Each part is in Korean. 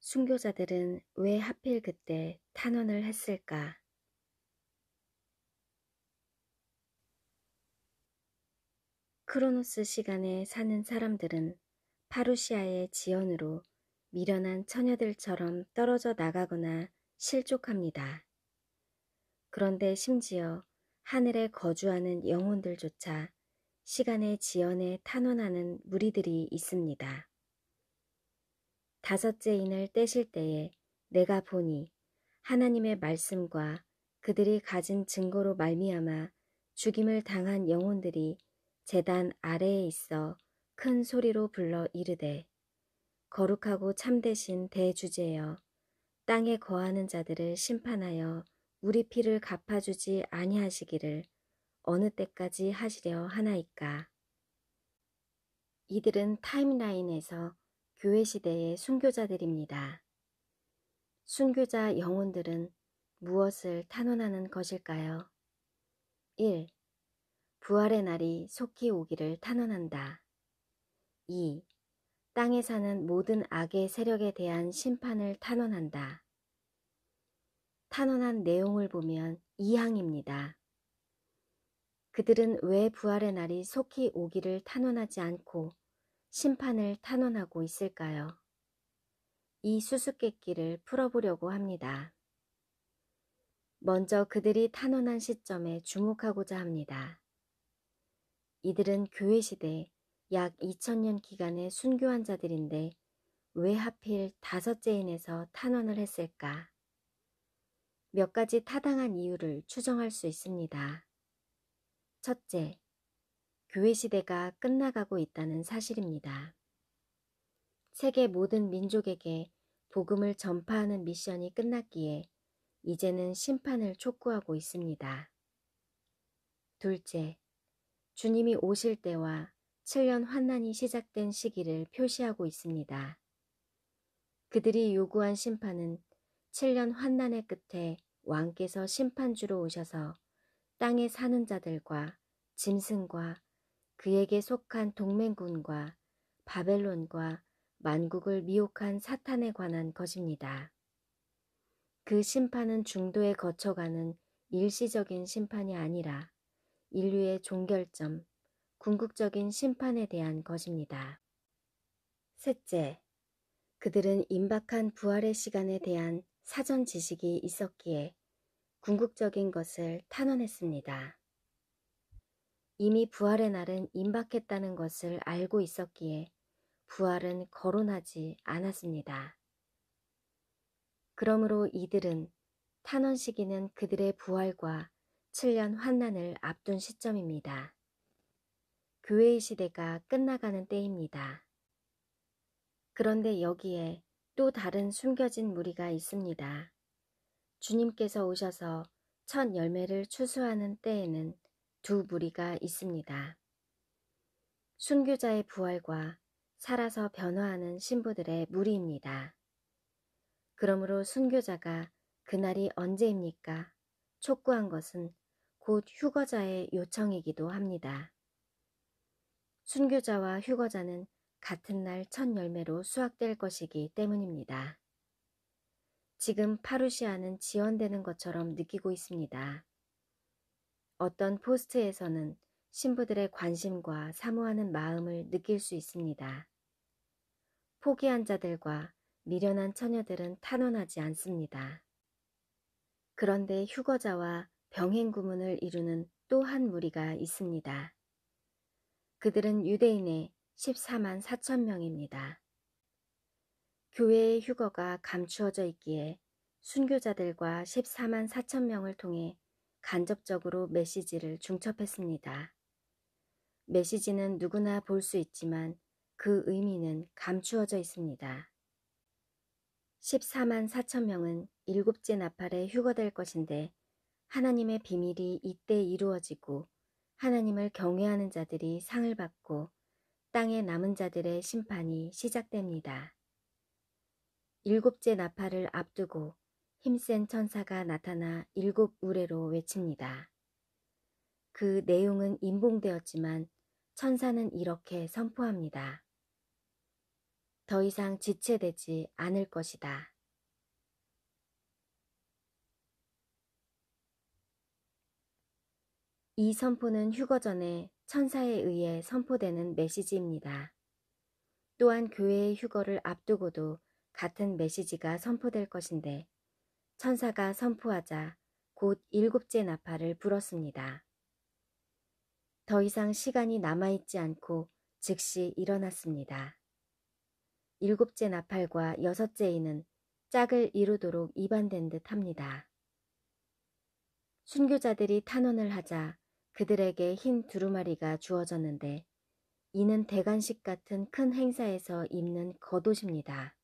순교자들은 왜 하필 그때 탄원을 했을까? 크로노스 시간에 사는 사람들은 파루시아의 지연으로 미련한 처녀들처럼 떨어져 나가거나 실족합니다. 그런데 심지어 하늘에 거주하는 영혼들조차 시간의 지연에 탄원하는 무리들이 있습니다. 다섯째 인을 떼실 때에 내가 보니 하나님의 말씀과 그들이 가진 증거로 말미암아 죽임을 당한 영혼들이 제단 아래에 있어 큰 소리로 불러 이르되 거룩하고 참되신 대주제여 땅에 거하는 자들을 심판하여 우리 피를 갚아주지 아니하시기를 어느 때까지 하시려 하나이까. 이들은 타임라인에서 교회 시대의 순교자들입니다. 순교자 영혼들은 무엇을 탄원하는 것일까요? 1. 부활의 날이 속히 오기를 탄원한다. 2. 땅에 사는 모든 악의 세력에 대한 심판을 탄원한다. 탄원한 내용을 보면 2항입니다. 그들은 왜 부활의 날이 속히 오기를 탄원하지 않고 심판을 탄원하고 있을까요? 이 수수께끼를 풀어보려고 합니다. 먼저 그들이 탄원한 시점에 주목하고자 합니다. 이들은 교회 시대 약 2000년 기간의 순교한 자들인데 왜 하필 다섯째인에서 탄원을 했을까? 몇 가지 타당한 이유를 추정할 수 있습니다. 첫째, 교회 시대가 끝나가고 있다는 사실입니다. 세계 모든 민족에게 복음을 전파하는 미션이 끝났기에 이제는 심판을 촉구하고 있습니다. 둘째, 주님이 오실 때와 7년 환난이 시작된 시기를 표시하고 있습니다. 그들이 요구한 심판은 7년 환난의 끝에 왕께서 심판주로 오셔서 땅에 사는 자들과 짐승과 그에게 속한 동맹군과 바벨론과 만국을 미혹한 사탄에 관한 것입니다. 그 심판은 중도에 거쳐가는 일시적인 심판이 아니라 인류의 종결점, 궁극적인 심판에 대한 것입니다. 셋째, 그들은 임박한 부활의 시간에 대한 사전 지식이 있었기에 궁극적인 것을 탄원했습니다. 이미 부활의 날은 임박했다는 것을 알고 있었기에 부활은 거론하지 않았습니다. 그러므로 이들은 탄원 시기는 그들의 부활과 7년 환난을 앞둔 시점입니다. 교회의 시대가 끝나가는 때입니다. 그런데 여기에 또 다른 숨겨진 무리가 있습니다. 주님께서 오셔서 첫 열매를 추수하는 때에는 두 무리가 있습니다. 순교자의 부활과 살아서 변화하는 신부들의 무리입니다. 그러므로 순교자가 그날이 언제입니까? 촉구한 것은 곧 휴거자의 요청이기도 합니다. 순교자와 휴거자는 같은 날 첫 열매로 수확될 것이기 때문입니다. 지금 파루시아는 지연되는 것처럼 느끼고 있습니다. 어떤 포스트에서는 신부들의 관심과 사모하는 마음을 느낄 수 있습니다. 포기한 자들과 미련한 처녀들은 탄원하지 않습니다. 그런데 휴거자와 병행 구문을 이루는 또 한 무리가 있습니다. 그들은 유대인의 14만 4천 명입니다. 교회의 휴거가 감추어져 있기에 순교자들과 14만 4천 명을 통해 간접적으로 메시지를 중첩했습니다. 메시지는 누구나 볼 수 있지만 그 의미는 감추어져 있습니다. 14만 4천 명은 일곱째 나팔에 휴거될 것인데 하나님의 비밀이 이때 이루어지고 하나님을 경외하는 자들이 상을 받고 땅에 남은 자들의 심판이 시작됩니다. 일곱째 나팔을 앞두고 힘센 천사가 나타나 일곱 우레로 외칩니다. 그 내용은 임봉되었지만 천사는 이렇게 선포합니다. 더 이상 지체되지 않을 것이다. 이 선포는 휴거 전에 천사에 의해 선포되는 메시지입니다. 또한 교회의 휴거를 앞두고도 같은 메시지가 선포될 것인데 천사가 선포하자 곧 일곱째 나팔을 불었습니다. 더 이상 시간이 남아있지 않고 즉시 일어났습니다. 일곱째 나팔과 여섯째 이는 짝을 이루도록 입안된 듯 합니다. 순교자들이 탄원을 하자 그들에게 흰 두루마리가 주어졌는데 이는 대관식 같은 큰 행사에서 입는 겉옷입니다.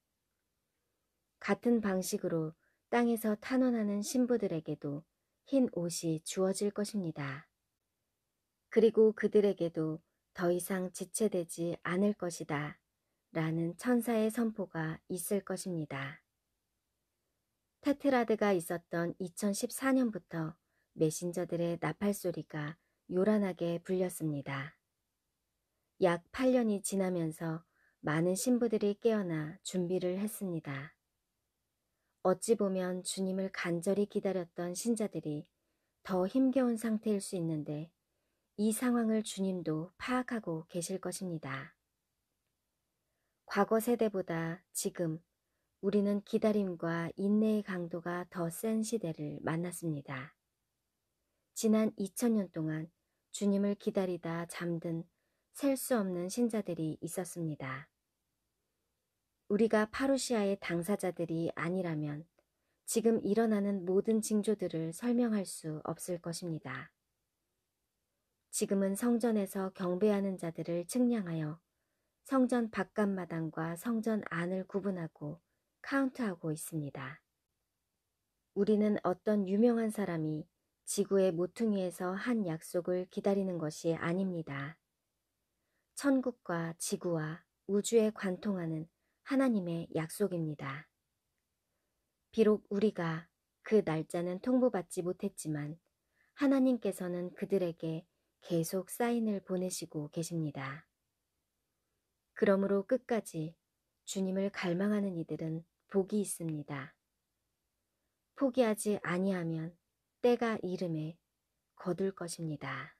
같은 방식으로 땅에서 탄원하는 신부들에게도 흰 옷이 주어질 것입니다. 그리고 그들에게도 더 이상 지체되지 않을 것이다 라는 천사의 선포가 있을 것입니다. 테트라드가 있었던 2014년부터 메신저들의 나팔 소리가 요란하게 불렸습니다. 약 8년이 지나면서 많은 신부들이 깨어나 준비를 했습니다. 어찌 보면 주님을 간절히 기다렸던 신자들이 더 힘겨운 상태일 수 있는데 이 상황을 주님도 파악하고 계실 것입니다. 과거 세대보다 지금 우리는 기다림과 인내의 강도가 더 센 시대를 만났습니다. 지난 2000년 동안 주님을 기다리다 잠든 셀 수 없는 신자들이 있었습니다. 우리가 파루시아의 당사자들이 아니라면 지금 일어나는 모든 징조들을 설명할 수 없을 것입니다. 지금은 성전에서 경배하는 자들을 측량하여 성전 바깥마당과 성전 안을 구분하고 카운트하고 있습니다. 우리는 어떤 유명한 사람이 지구의 모퉁이에서 한 약속을 기다리는 것이 아닙니다. 천국과 지구와 우주에 관통하는 하나님의 약속입니다. 비록 우리가 그 날짜는 통보받지 못했지만 하나님께서는 그들에게 계속 사인을 보내시고 계십니다. 그러므로 끝까지 주님을 갈망하는 이들은 복이 있습니다. 포기하지 아니하면 때가 이름에 거둘 것입니다.